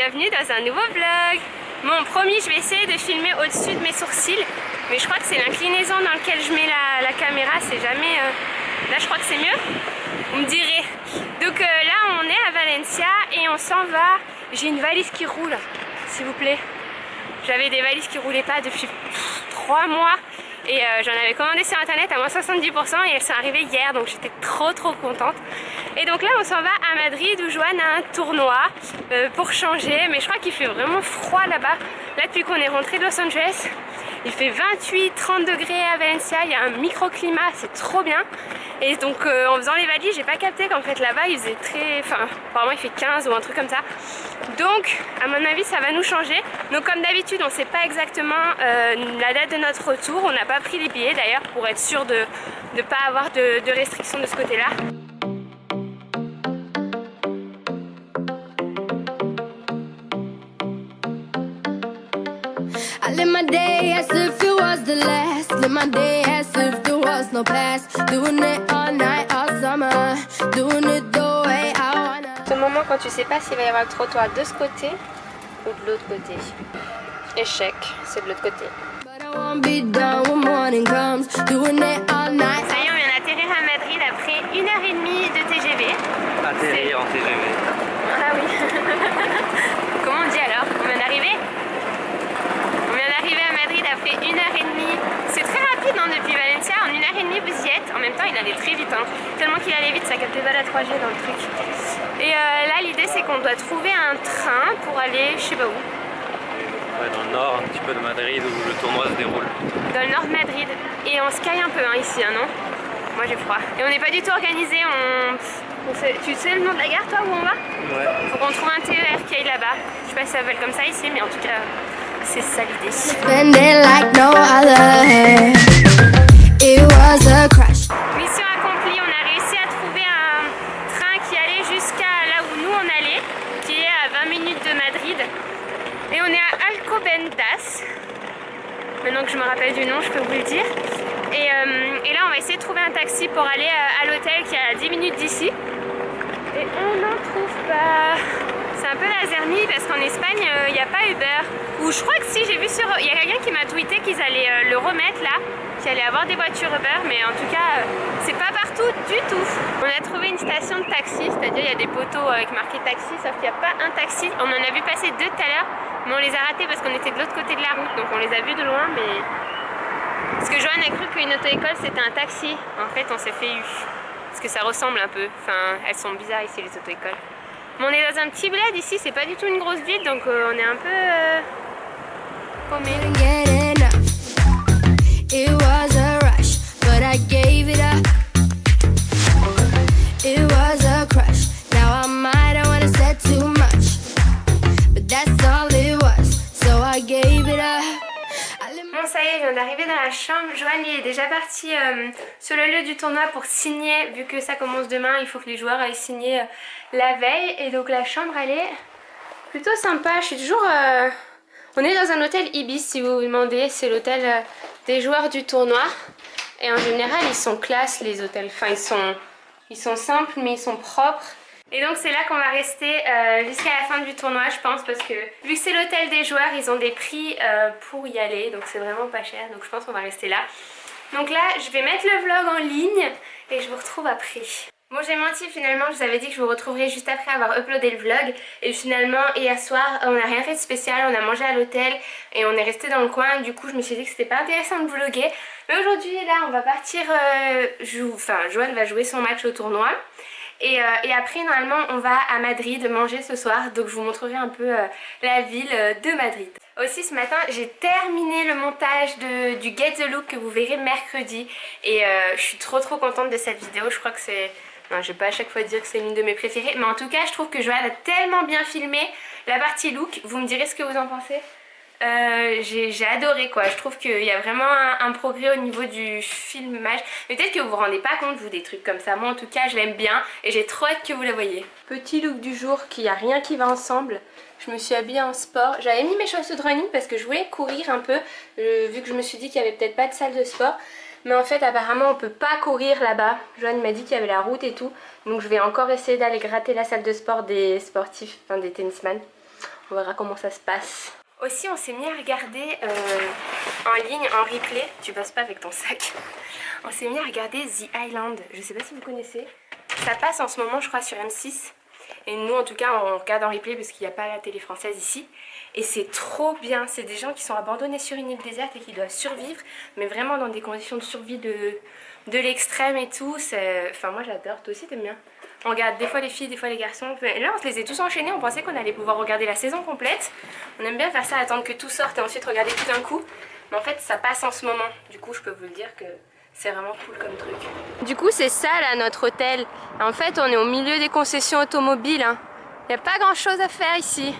bienvenue dans un nouveau vlog. Bon, promis, je vais essayer de filmer au-dessus de mes sourcils, mais je crois que c'est l'inclinaison dans laquelle je mets la caméra, c'est jamais... Là je crois que c'est mieux, vous me direz. Donc là on est à Valencia et on s'en va. J'ai une valise qui roule, s'il vous plaît. J'avais des valises qui roulaient pas depuis 3 mois. Et j'en avais commandé sur internet à moins 70% et elles sont arrivées hier, donc j'étais trop contente. Et donc là on s'en va à Madrid où Johan a un tournoi pour changer, mais je crois qu'il fait vraiment froid là-bas. Là depuis qu'on est rentré de Los Angeles, il fait 28-30 degrés à Valencia, il y a un microclimat, c'est trop bien. Et donc en faisant les valises, j'ai pas capté qu'en fait là-bas il faisait apparemment il fait 15 ou un truc comme ça. Donc à mon avis ça va nous changer. Donc comme d'habitude on sait pas exactement la date de notre retour. On n'a pas pris les billets d'ailleurs pour être sûr de ne pas avoir de restrictions de ce côté-là. I live my day as if it was the last. Live my day as if there was no past. Doing it all night, all summer. Doing it the way I wanna. Ce moment quand tu sais pas s'il va y avoir le trottoir de ce côté ou de l'autre côté. Échec, c'est de l'autre côté. But I won't be done when morning comes. Doing it all night. Ça y est, on vient d'atterrir à Madrid après 1h30 de TGV. Atterrir en TGV. Ah oui. Comment on dit alors? On vient d'arriver? On vient d'arriver à Madrid après 1h30. C'est très rapide hein, depuis Valencia. En 1h30 vous y êtes. En même temps il allait très vite. Hein. Tellement qu'il allait vite ça captait pas la 3G dans le truc. Et là l'idée c'est qu'on doit trouver un train pour aller je sais pas où. Ouais, dans le nord un petit peu de Madrid où le tournoi se déroule. Dans le nord de Madrid. Et on se caille un peu hein, ici, hein, non? Moi j'ai froid. Et on n'est pas du tout organisé. Tu sais le nom de la gare toi où on va? Ouais. Faut qu'on trouve un TER qui aille là-bas. Je sais pas si ça s'appelle comme ça ici, mais en tout cas c'est ça l'idée. Spend it like no other. It was a crush. Mission accomplie, on a réussi à trouver un train qui allait jusqu'à là où nous on allait, qui est à 20 minutes de Madrid. Et on est à Alcobendas. Maintenant que je me rappelle du nom, je peux vous le dire. Et là on va essayer de trouver un taxi pour aller à l'hôtel qui est à 10 minutes d'ici. Et on n'en trouve pas. C'est un peu la zermie parce qu'en Espagne il n'y a pas Uber. Ou je crois que si, j'ai vu sur... Il y a quelqu'un qui m'a tweeté qu'ils allaient le remettre là, qu'il allait avoir des voitures Uber, mais en tout cas c'est pas partout du tout. On a trouvé une station de taxi, c'est-à-dire il y a des poteaux avec marqué taxi, sauf qu'il n'y a pas un taxi. On en a vu passer 2 tout à l'heure, mais on les a ratés parce qu'on était de l'autre côté de la route, donc on les a vus de loin, mais... Parce que Johan a cru qu'une auto-école c'était un taxi. En fait on s'est fait eu. Parce que ça ressemble un peu, enfin elles sont bizarres ici les auto-écoles. Mais on est dans un petit bled ici, c'est pas du tout une grosse ville, donc on est un peu paumé. Couldn't get enough. It was a rush, but I gave it up. It was a crush. Now I might have wanna said too much, but that's all it was. So I gave it up. Bon ça y est, je viens d'arriver dans la chambre. Johan il est déjà parti sur le lieu du tournoi pour signer. Vu que ça commence demain, il faut que les joueurs aillent signer la veille. Et donc la chambre elle est plutôt sympa. Je suis toujours... On est dans un hôtel Ibis si vous vous demandez. C'est l'hôtel des joueurs du tournoi. Et en général ils sont classe les hôtels. Enfin ils sont simples mais ils sont propres. Et donc c'est là qu'on va rester jusqu'à la fin du tournoi je pense, parce que vu que c'est l'hôtel des joueurs ils ont des prix pour y aller, donc c'est vraiment pas cher, donc je pense qu'on va rester là. Donc là je vais mettre le vlog en ligne et je vous retrouve après. Bon j'ai menti, finalement je vous avais dit que je vous retrouverais juste après avoir uploadé le vlog, et finalement hier soir on n'a rien fait de spécial, on a mangé à l'hôtel et on est resté dans le coin. Du coup je me suis dit que c'était pas intéressant de vlogger, mais aujourd'hui là on va partir, Johan va jouer son match au tournoi. Et après normalement on va à Madrid manger ce soir, donc je vous montrerai un peu la ville de Madrid. Aussi ce matin j'ai terminé le montage du Get the Look que vous verrez mercredi, et je suis trop contente de cette vidéo. Je crois que c'est... Non, je vais pas à chaque fois dire que c'est l'une de mes préférées, mais en tout cas je trouve que Johan a tellement bien filmé la partie look. Vous me direz ce que vous en pensez. J'ai adoré quoi, je trouve qu'il y a vraiment un progrès au niveau du filmage. Mais peut-être que vous vous rendez pas compte vous des trucs comme ça. Moi en tout cas je l'aime bien et j'ai trop hâte que vous la voyez. Petit look du jour, qu'il n'y a rien qui va ensemble. Je me suis habillée en sport. J'avais mis mes chaussures de running parce que je voulais courir un peu, vu que je me suis dit qu'il n'y avait peut-être pas de salle de sport. Mais en fait apparemment on peut pas courir là-bas. Johan m'a dit qu'il y avait la route et tout. Donc je vais encore essayer d'aller gratter la salle de sport des sportifs, enfin des tennisman. On verra comment ça se passe. Aussi on s'est mis à regarder en ligne, en replay, tu passes pas avec ton sac. On s'est mis à regarder The Island, je sais pas si vous connaissez. Ça passe en ce moment je crois sur M6. Et nous en tout cas on regarde en replay parce qu'il n'y a pas la télé française ici. Et c'est trop bien, c'est des gens qui sont abandonnés sur une île déserte et qui doivent survivre. Mais vraiment dans des conditions de survie de l'extrême et tout. Enfin moi j'adore, toi aussi t'aimes bien. On regarde des fois les filles, des fois les garçons. Et là on se les a tous enchaînés, on pensait qu'on allait pouvoir regarder la saison complète. On aime bien faire ça, attendre que tout sorte et ensuite regarder tout d'un coup. Mais en fait ça passe en ce moment. Du coup je peux vous le dire que c'est vraiment cool comme truc. Du coup c'est ça là notre hôtel. En fait on est au milieu des concessions automobiles. Il n'y a pas grand chose à faire ici.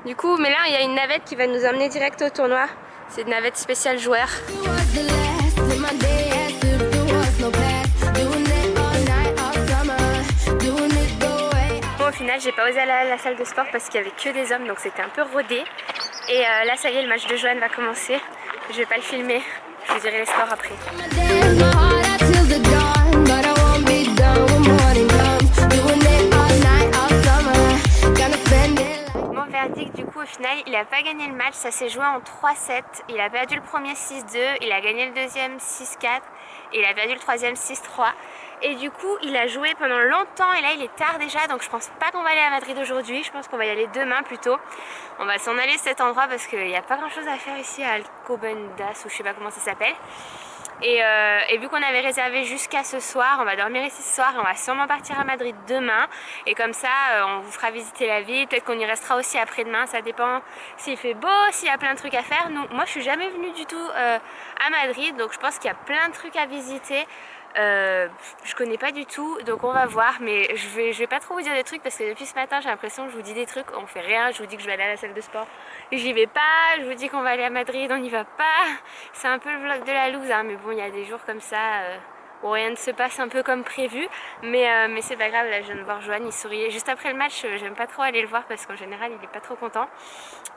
Du coup mais là il y a une navette qui va nous emmener direct au tournoi. C'est une navette spéciale joueur. Au final j'ai pas osé aller à la salle de sport parce qu'il y avait que des hommes donc c'était un peu rodé. Et là ça y est le match de Joanne va commencer. Je vais pas le filmer, je vous dirai les scores après. Mon verdict du coup au final il a pas gagné le match, ça s'est joué en 3-7. Il a perdu le premier 6-2, il a gagné le deuxième 6-4 et il a perdu le troisième 6-3. Et du coup il a joué pendant longtemps et là il est tard déjà donc je pense pas qu'on va aller à Madrid aujourd'hui, je pense qu'on va y aller demain plutôt. On va s'en aller de cet endroit parce qu'il n'y a pas grand chose à faire ici à Alcobendas ou je sais pas comment ça s'appelle. Et vu qu'on avait réservé jusqu'à ce soir, on va dormir ici ce soir et on va sûrement partir à Madrid demain. Et comme ça on vous fera visiter la ville, peut-être qu'on y restera aussi après-demain, ça dépend s'il fait beau, s'il y a plein de trucs à faire. Moi je suis jamais venue du tout à Madrid donc je pense qu'il y a plein de trucs à visiter. Je connais pas du tout donc on va voir mais je vais pas trop vous dire des trucs parce que depuis ce matin j'ai l'impression que je vous dis des trucs, on fait rien, je vous dis que je vais aller à la salle de sport et j'y vais pas, je vous dis qu'on va aller à Madrid, on n'y va pas, c'est un peu le vlog de la loose hein, mais bon il y a des jours comme ça où rien ne se passe un peu comme prévu mais c'est pas grave, là je viens de voir Joanne, il souriait juste après le match, j'aime pas trop aller le voir parce qu'en général il est pas trop content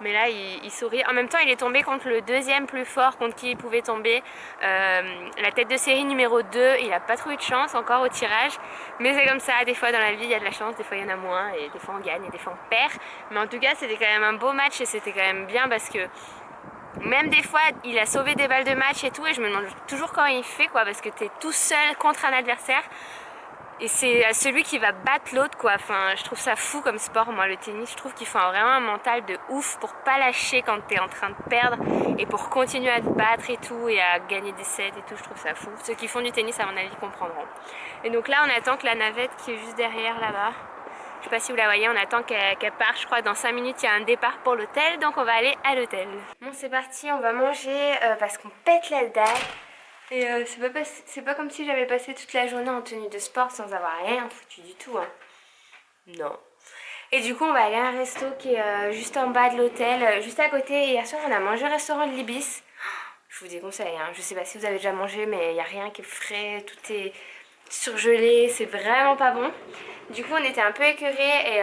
mais là il sourit, en même temps il est tombé contre le deuxième plus fort contre qui il pouvait tomber, la tête de série numéro 2, il a pas trop eu de chance encore au tirage mais c'est comme ça, des fois dans la vie il y a de la chance, des fois il y en a moins et des fois on gagne et des fois on perd mais en tout cas c'était quand même un beau match et c'était quand même bien parce que même des fois il a sauvé des balles de match et tout et je me demande toujours comment il fait quoi parce que t'es tout seul contre un adversaire et c'est celui qui va battre l'autre quoi, enfin je trouve ça fou comme sport moi le tennis, je trouve qu'il faut vraiment un mental de ouf pour pas lâcher quand t'es en train de perdre et pour continuer à te battre et tout et à gagner des sets et tout, je trouve ça fou. Ceux qui font du tennis à mon avis comprendront. Et donc là on attend que la navette qui est juste derrière là-bas, je sais pas si vous la voyez, on attend qu'elle parte, je crois dans 5 minutes il y a un départ pour l'hôtel donc on va aller à l'hôtel. Bon c'est parti, on va manger parce qu'on pète la dalle. Et c'est pas comme si j'avais passé toute la journée en tenue de sport sans avoir rien foutu du tout hein. Non. Et du coup on va aller à un resto qui est juste en bas de l'hôtel, juste à côté. Hier soir on a mangé au restaurant de l'Ibis. Je vous déconseille hein. Je sais pas si vous avez déjà mangé mais il n'y a rien qui est frais, tout est surgelé, c'est vraiment pas bon. Du coup on était un peu écœurés et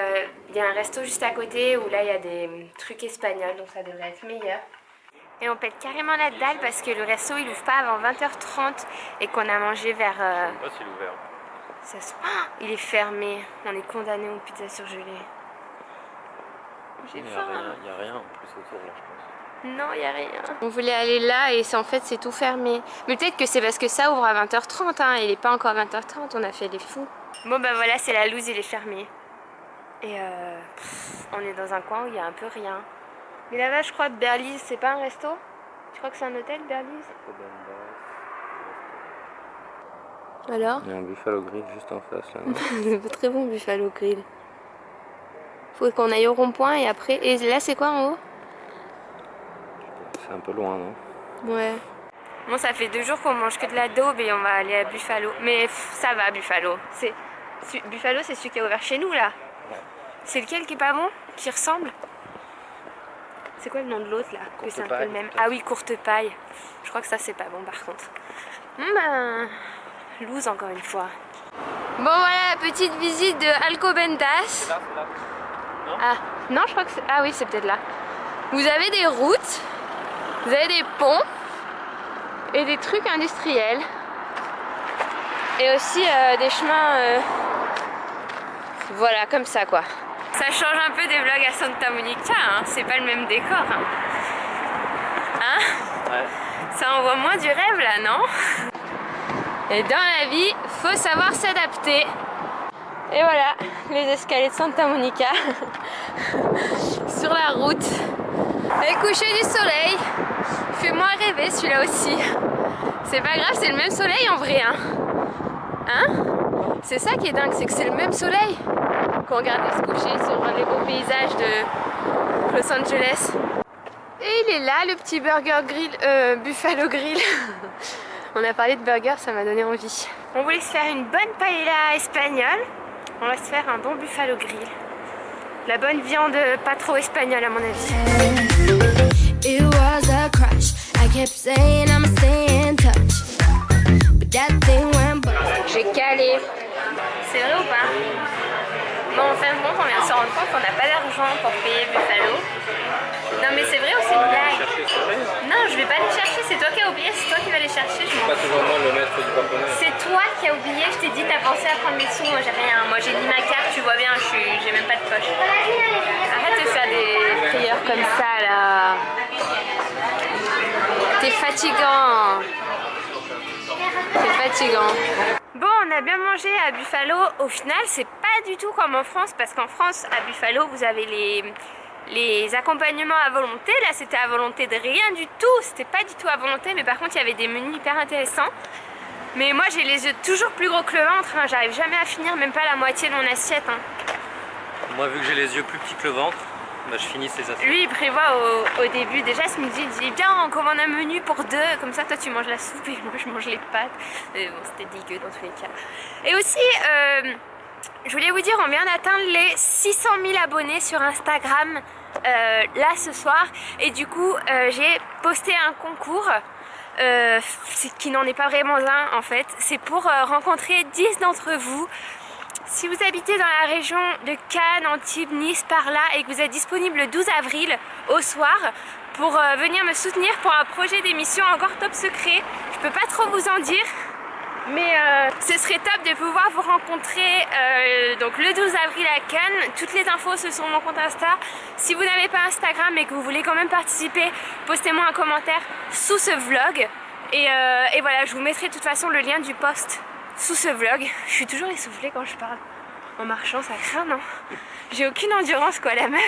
il y a un resto juste à côté où là il y a des trucs espagnols donc ça devrait être meilleur. Et on pète carrément la dalle parce que le resto il ouvre pas avant 20h30 et qu'on a mangé vers... Je sais pas s'il est ouvert. il est fermé, on est condamné aux pizzas surgelées. J'ai faim. Il n'y a rien en plus autour là je pense. Non il n'y a rien. On voulait aller là et en fait c'est tout fermé. Mais peut-être que c'est parce que ça ouvre à 20h30 hein, il est pas encore 20h30, on a fait les fous. Bon bah voilà c'est la loose, il est fermé. Et on est dans un coin où il y a un peu rien. Mais là-bas, je crois, Berlise, c'est pas un resto? Tu crois que c'est un hôtel, Berlise? Alors? Il y a un Buffalo Grill juste en face là. C'est pas très bon, Buffalo Grill. Faut qu'on aille au rond-point et après... Et là, c'est quoi en haut? C'est un peu loin, non? Ouais. Bon, ça fait 2 jours qu'on mange que de la daube et on va aller à Buffalo. Mais ça va, Buffalo. Buffalo, c'est celui qui est ouvert chez nous, là. Ouais. C'est lequel qui est pas bon? Qui ressemble? C'est quoi le nom de l'autre là? Que c'est un peu le même. Ah oui, courte paille. Je crois que ça c'est pas bon par contre. Loose encore une fois. Bon voilà, petite visite de Alcobendas. C'est là, non? Ah non, je crois que c'est... Ah oui, c'est peut-être là. Vous avez des routes, vous avez des ponts et des trucs industriels. Et aussi des chemins... Voilà, comme ça quoi. Ça change un peu des vlogs à Santa Monica, hein. C'est pas le même décor. Hein? Ouais. Ça envoie moins du rêve là, non? Et dans la vie, faut savoir s'adapter. Et voilà, les escaliers de Santa Monica. Sur la route. Et coucher du soleil. Fais-moi rêver celui-là aussi. C'est pas grave, c'est le même soleil en vrai. Hein? C'est ça qui est dingue, c'est que c'est le même soleil qu'on regardait se coucher sur les beaux paysages de Los Angeles. Et il est là, le petit burger grill, Buffalo Grill. On a parlé de burger, ça m'a donné envie. On voulait se faire une bonne paella espagnole. On va se faire un bon Buffalo Grill. La bonne viande pas trop espagnole à mon avis. It was a crush. I kept saying I'ma stay in touch, but that thing went bust. J'ai calé. C'est vrai ou pas? Bon, en fin de compte, on vient de se rendre compte qu'on n'a pas d'argent pour payer Buffalo. Non mais c'est vrai ou c'est une blague? Non, je vais pas les chercher, c'est toi qui as oublié, c'est toi qui vas les chercher. Je Pas toujours moi le maître du porte-monnaie. C'est toi qui as oublié, je t'ai dit t'as pensé à prendre mes sous, moi j'ai rien. Moi j'ai mis ma carte, tu vois bien, j'ai même pas de poche. Arrête de faire des prières comme ça là. T'es fatigant. C'est fatigant. Bon, on a bien mangé à Buffalo. Au final, c'est pas du tout comme en France, parce qu'en France, à Buffalo, vous avez les accompagnements à volonté. Là, c'était à volonté de rien du tout. C'était pas du tout à volonté, mais par contre, il y avait des menus hyper intéressants. Mais moi, j'ai les yeux toujours plus gros que le ventre. Hein. J'arrive jamais à finir, même pas la moitié de mon assiette. Hein. Moi, vu que j'ai les yeux plus petits que le ventre, bah, je finis ces assiettes. Lui, il prévoit au début, déjà ce midi, il dit viens, on commande un menu pour deux, comme ça toi tu manges la soupe et moi je mange les pâtes. Mais bon, c'était dégueu dans tous les cas. Et aussi, je voulais vous dire, on vient d'atteindre les 600 000 abonnés sur Instagram là ce soir. Et du coup, j'ai posté un concours. Qui n'en est pas vraiment un en fait. C'est pour rencontrer 10 d'entre vous. Si vous habitez dans la région de Cannes, Antibes, Nice, par là, et que vous êtes disponible le 12 avril au soir pour venir me soutenir pour un projet d'émission encore top secret, je peux pas trop vous en dire, mais ce serait top de pouvoir vous rencontrer donc le 12 avril à Cannes. Toutes les infos sont sur mon compte Insta. Si vous n'avez pas Instagram et que vous voulez quand même participer, postez-moi un commentaire sous ce vlog et voilà, je vous mettrai de toute façon le lien du post sous ce vlog. Je suis toujours essoufflée quand je parle en marchant, ça craint, non? J'ai aucune endurance quoi, la meuf.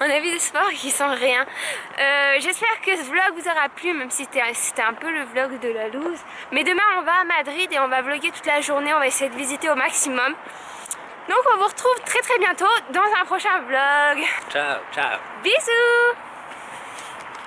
On a vu des sports qui sont rien. J'espère que ce vlog vous aura plu, même si c'était un peu le vlog de la loose. Mais demain on va à Madrid et on va vlogger toute la journée, on va essayer de visiter au maximum. Donc on vous retrouve très très bientôt dans un prochain vlog. Ciao, ciao. Bisous.